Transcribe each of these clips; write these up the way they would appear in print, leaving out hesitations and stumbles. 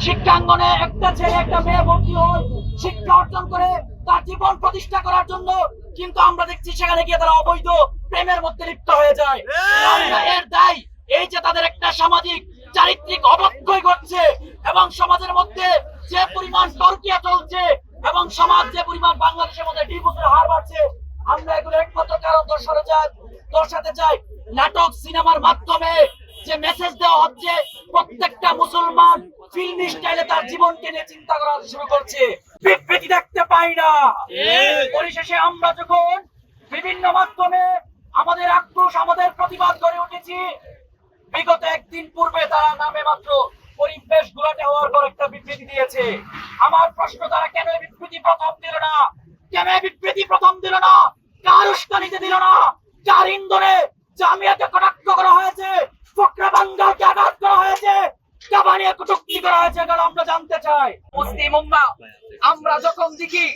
শিক্ষাঙ্গনে একটা ছেলে একটা মেয়ে ভর্তি হয় শিক্ষা অর্জন করে তার জীবন প্রতিষ্ঠা করার জন্য, কিন্তু আমরা দেখছি সেখানে গিয়ে তারা অবৈধ প্রেমের মধ্যে লিপ্ত হয়ে যায়। আমরা এর দায় এই যে তাদের একটা সামাজিক চারিত্রিক অবক্ষয় ঘটছে এবং সমাজের মধ্যে যে পরিমাণ তর্কিয়া চলছে এবং সমাজ যে পরিমাণ বাংলাদেশের মধ্যে ডিভোর্সের হার বাড়ছে, আমরা এগুলো একমাত্র কারণ দর্শাতে চাই। নাটক সিনেমার মাধ্যমে যে মেসেজ দেওয়া হচ্ছে, প্রত্যেকটা মুসলমান ফিল্মি স্টাইলে তার জীবনকে নিয়ে চিন্তা করা শুরু করছে। বিবৃতি দেখতে পাই না। পরিশেষে আমরা যখন বিভিন্ন মাধ্যমে আমাদের আক্রোশ আমাদের প্রতিবাদ করে উঠেছি, বিগত একদিন পূর্বে তারা নামে মাত্র পরিবেশ গুলাটে হওয়ার পর একটা বিবৃতি দিয়েছে। আমার প্রশ্ন, তারা কেন এই বিবৃতি প্রথম দিল না? কেন এই বিবৃতি প্রথম দিল না? কার উস্কানিতে দিল না? কার ইন্ধনে জামিয়াকে কটাক্ষ করা হয়েছে, ফকরা বাঙ্গালকে আঘাত করা হয়েছে, কাবানিয়া কটূক্তি করা হয়েছে? এগুলো আমরা জানতে চাই। মুসলিম উম্মাহ, আমরা যখন দেখি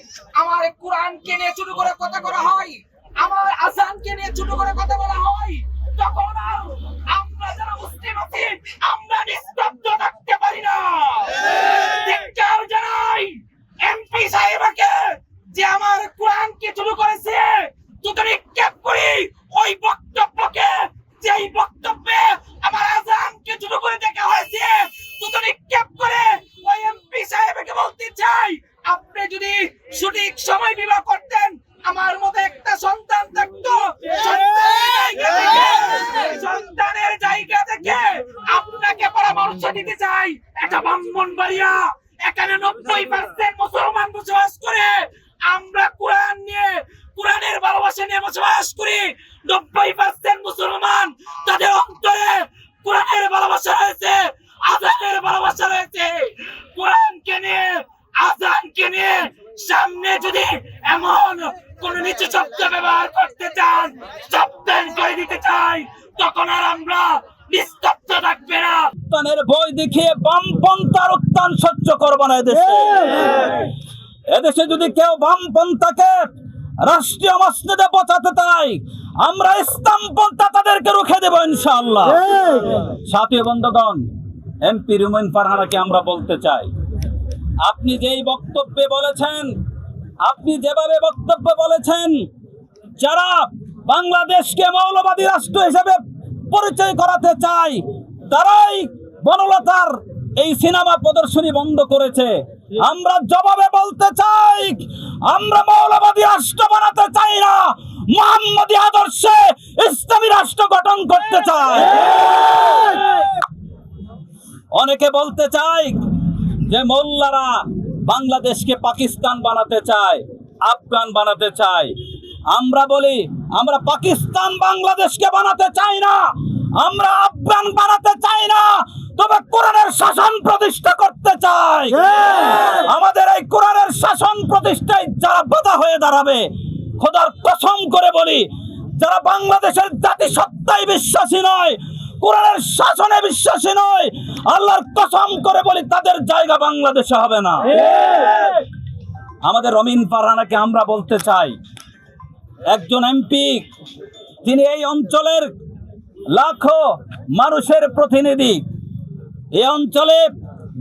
আমার কোরআনকে নিয়ে ছোট করে কথা করা হয়, আমার আযানকে নিয়ে ছোট করে কথা বলা হয়, তখন আমরা যারা মুসলিম আছি আমরা নিস্তব্ধ থাকতে পারি না। ধিক্কার জানাই এমপি সাহেবকে যে আমার কোরআনকে ছোট করেছে, দুটো নিক্ষেপ করি ওই বক্তব্যকে, যেই বক্তব্যে আমার আযানকে ছোট করে দেখা হয়েছে, দুটো নিক্ষেপ করে ওই এমপি সাহেবকে বলতে চাই, আপনি যদি সঠিক সময় বিবাহ করতেন, আমার মতো একটা সন্তান থাকতো, সন্তানের জায়গা থেকে আপনাকে পরামর্শ দিতে চাই। এটা ব্রাহ্মণবাড়িয়া, এখানে 90% মুসলমান বসবাস করে। আমরা কোরআন নিয়ে, কোরআনের ভালোবাসা নিয়ে বসবাস করি। 90% মুসলমান, তাদের অন্তরে কোরআনের ভালোবাসা রয়েছে, আযানের ভালোবাসা রয়েছে। কোরআনকে নিয়ে, আযানকে নিয়ে সামনে যদি এমন কোন নিচু শব্দ ব্যবহার করতে চান, শব্দের করে দিতে চাই, তখন আর আমরা নিস্তব্ধ থাকবে না। উত্থানের বই দেখিয়ে বামপন্থার উত্থান সহ্য করবো না এদেশে যদি কেউ বামপন্থাকে রাষ্ট্রীয় মসজিদে পৌঁছাতে চায়, আমরা ইসলামপন্থা তাদেরকে রুখে দেব ইনশাআল্লাহ। সাথী বন্ধুগণ, এমপি রুমিন ফারহানাকে আমরা বলতে চাই, আপনি যেই বক্তব্যে বলেছেন, আপনি যেভাবে বক্তব্য বলেছেন, যারা বাংলাদেশকে মৌলবাদী রাষ্ট্র হিসেবে পরিচয় করাতে চায়, তারাই বনলতার এই সিনেমা প্রদর্শনী বন্ধ করেছে। আমরা জবাবে বলতে চাই, আমরা মৌলবাদী রাষ্ট্র বানাতে চাই না, মুহাম্মদী আদর্শে ইসলামী রাষ্ট্র গঠন করতে চাই। অনেকে বলতে চায় যে মোল্লারা বাংলাদেশকে পাকিস্তান বানাতে চায়, আফগান বানাতে চায়। আমরা বলি, আমরা পাকিস্তান বাংলাদেশকে বানাতে চাই না, আমরা আফগান বানাতে চাই না, তবে কোরআনের শাসন প্রতিষ্ঠা করতে চাই। আমাদের এই কোরআনের শাসন প্রতিষ্ঠায় যারা বাধা হয়ে দাঁড়াবে, খোদার কসম করে বলি, যারা বাংলাদেশের জাতিসত্তায় বিশ্বাসী নয়, কোরআনের শাসনে বিশ্বাসী নয়, আল্লাহর কসম করে বলি, তাদের জায়গা বাংলাদেশে হবে না। আমাদের রমিন ফারহানাকে আমরা বলতে চাই, একজন এমপি, তিনি এই অঞ্চলের লাখো মানুষের প্রতিনিধি। এই অঞ্চলে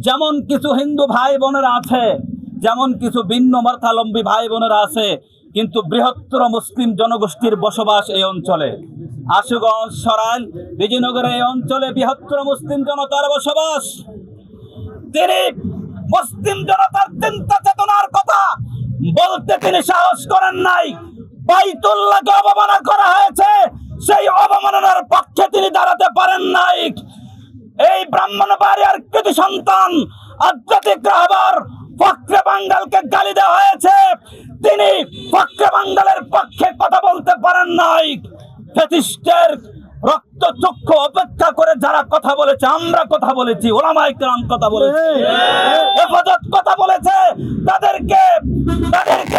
যেমন কিছু হিন্দু ভাই বোনেরা আছে, যেমন কিছু ভিন্ন মতাবলম্বী ভাই বোনেরা আছে, কিন্তু বৃহত্তর মুসলিম জনগোষ্ঠীর বসবাস এই অঞ্চলে। আশুগঞ্জ, সরাইল, বিজয়নগরের এই অঞ্চলে বৃহত্তর মুসলিম জনতার বসবাস। তিনি মুসলিম জনতার চিন্তা চেতনার কথা বলতে তিনি সাহস করেন নাই। বাইতুল্লাহকে অবমাননা করা হয়েছে, সেই অবমাননার পক্ষে তিনি দাঁড়াতে পারেন নাই। এই ব্রাহ্মণবাড়িয়ার কৃতি সন্তান আধ্যাত্মিক রাহবার ফখরে বাঙ্গালকে গালি দেওয়া হয়েছে, তিনি ফখরে বাঙ্গালের পক্ষে কথা বলতে পারেন নাই। ফ্যাসিস্টের রক্ত চক্ষু অপেক্ষা করে যারা কথা বলেছে, আমরা কথা বলেছি, ওলামায়ে কেরাম কথা বলেছে, হেফাজত কথা বলেছে, তাদেরকে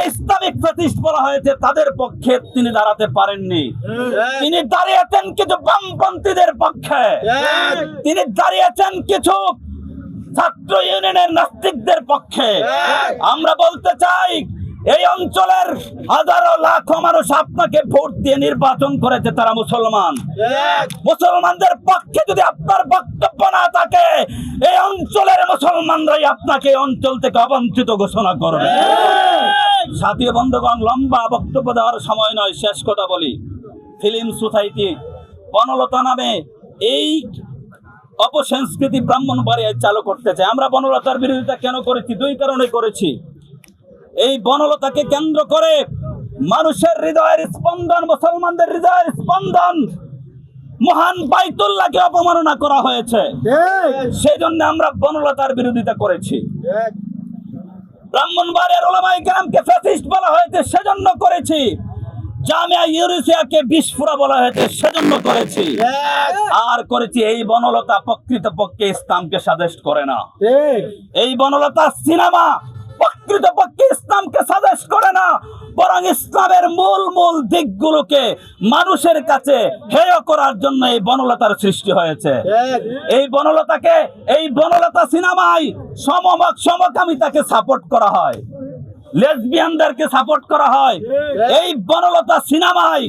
ইসলামিক ফ্যাসিস্ট বলা হয়েছে, তাদের পক্ষে তিনি দাঁড়াতে পারেননি। তিনি দাঁড়িয়েছেন কিছু বামপন্থীদের পক্ষে, তিনি দাঁড়িয়েছেন কিছু ছাত্র ইউনিয়নের নাস্তিকদের পক্ষে। আমরা বলতে চাই, এই অঞ্চলের হাজারো লাখো মানুষ আপনাকে ভোট দিয়ে নির্বাচন করেছে, তারা মুসলমান। মুসলমানদের পক্ষে যদি আপনার বক্তব্য না থাকে, এই অঞ্চলের মুসলমানরাই আপনাকে এই অঞ্চল থেকে অবঞ্চিত ঘোষণা করবে। সাথী বন্ধুগণ, লম্বা বক্তব্য দেওয়ার সময় নয়, শেষ কথা বলি। ফিল্ম সোসাইটি বনলতা নামে এই অপসংস্কৃতি ব্রাহ্মণবাড়িয়ায় চালু করতে চায়। আমরা বনলতার বিরোধিতা কেন করেছি? দুই কারণে করেছি। এই বনলতাকে কেন্দ্র করে মানুষের হৃদয়ের স্পন্দন, মুসলমানদের হৃদয়ের স্পন্দন, মহান বাইতুল্লাহকে অপমাননা করা হয়েছে। সেই জন্য আমরা বনলতার বিরোধিতা করেছি। ব্রাহ্মণবাড়িয়ার উলামায়ে কেরামকে ফ্যাসিস্ট বলা হয়েছে, সেজন্য করেছি। জামিয়া ইউরোসিয়াকে বিস্ফোরা বলা হয়েছে, সেজন্য করেছি। আর করেছি এই বনলতা প্রকৃতপক্ষে ইসলামকে সাজেস্ট করে না। এই বনলতা সিনেমা প্রকৃতপক্ষে ইসলামকে সাজেস্ট করে না, বরং ইসলামের মূল দিকগুলোকে মানুষের কাছে হেয় করার জন্য এই বনলতার সৃষ্টি হয়েছে। এই বনলতা সিনেমায় সমকামিতাকে সাপোর্ট করা হয়, লেসবিয়ানদেরকে সাপোর্ট করা হয়। এই বনলতা সিনেমায়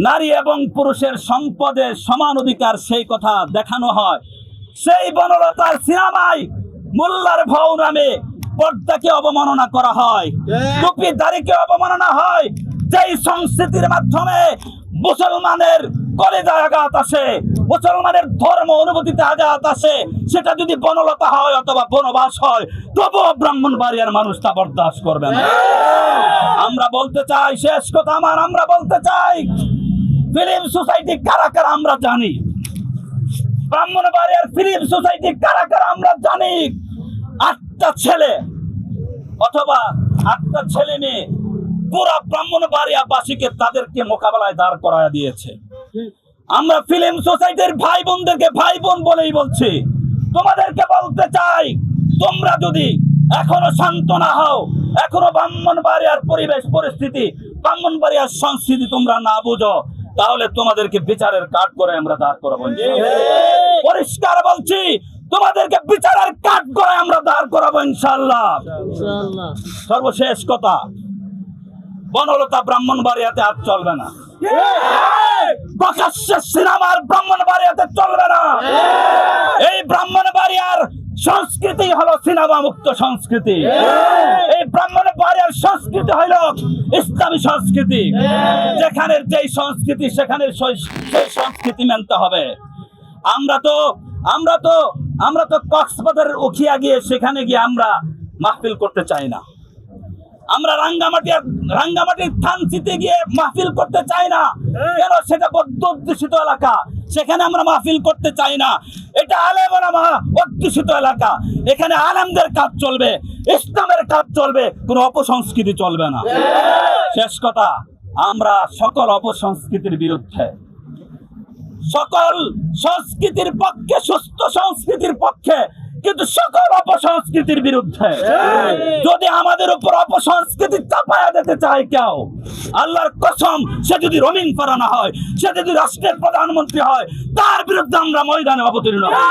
নারী এবং পুরুষের সম্পদে সমান অধিকার, সেই কথা দেখানো হয়। সেই বনলতার সিনেমায় মোল্লার ভাও নামে পর্দাকে অবমাননা করা হয়, টুপি দাড়িকে অবমাননা হয়। যেই সংস্কৃতির মাধ্যমে মুসলমানের কলেজায় আঘাত আসে, মুসলমানের ধর্ম অনুভূতিতে আঘাত আসে, সেটা যদি বনলতা হয় অথবা বনবাস হয়, তবুও ব্রাহ্মণবাড়িয়ার মানুষ তা বরদাস্ত করবে না। আমরা বলতে চাই, শেষ কথা আমার, আমরা বলতে চাই, ফিল্ম সোসাইটি কারা কারা আমরা জানি। ব্রাহ্মণবাড়িয়ার ফিল্ম সোসাইটি কারা কারা আমরা জানি। 8টা ছেলে অথবা 8টা ছেলে মেয়ে পুরা ব্রাহ্মণবাড়িয়াবাসীকে তাদেরকে মোকাবেলায় দাঁড় করায় দিয়েছে। আমরা ফিল্ম সোসাইটির ভাই বোনদেরকে ভাই বোন বলেই বলছি, তোমাদেরকে বলতে চাই, তোমরা যদি এখনো শান্ত না হও, এখনো ব্রাহ্মণবাড়িয়ার পরিবেশ পরিস্থিতি, ব্রাহ্মণবাড়িয়ার সংস্কৃতি তোমরা না বুঝো, তাহলে তোমাদেরকে বিচারের কাঠ করে আমরা দাঁড় করাবো। পরিষ্কার বলছি, তোমাদেরকে বিচারের কাঠ করে আমরা দাঁড় করাবো ইনশাআল্লাহ। সর্বশেষ কথা, বনলতা ব্রাহ্মণবাড়িয়াতে আর চলবে না। প্রকাশ্য সিনেমার ব্রাহ্মণবাড়িয়াতে চলবে না। এই ব্রাহ্মণবাড়িয়ার সংস্কৃতি হলো সিনেমা মুক্ত সংস্কৃতি। এই ব্রাহ্মণবাড়িয়ার সংস্কৃতি হলো ইসলামী সংস্কৃতি। যেখানে যেই সংস্কৃতি, সেখানে সেই সংস্কৃতি মানতে হবে। আমরা তো কক্সবাজারের উখিয়া গিয়ে সেখানে গিয়ে আমরা মাহফিল করতে চাই না। আমরা রাঙ্গামাটির থানচিতে গিয়ে মাহফিল করতে চাই না। কেন? সেটা বৌদ্ধ অধ্যুষিত এলাকা, সেখানে আমরা মাহফিল করতে চাই না। এটা আলেম ওলামা অধ্যুষিত এলাকা, এখানে আলেমদের কাজ চলবে, ইসলামের কাজ চলবে, কোনো অপসংস্কৃতি চলবে না। শেষ কথা, আমরা সকল অপসংস্কৃতির বিরুদ্ধে, সকল সংস্কৃতির পক্ষে, সুস্থ সংস্কৃতির পক্ষে, কিন্তু সকল অপসংস্কৃতির বিরুদ্ধে। যদি আমাদের উপর অপসংস্কৃতি চাপায়া দিতে চায় কেউ, আল্লাহর কসম, সে যদি রমিন ফারানা হয়, সে যদি রাষ্ট্রের প্রধানমন্ত্রী হয়, তার বিরুদ্ধে আমরা ময়দানে অবতীর্ণ হই।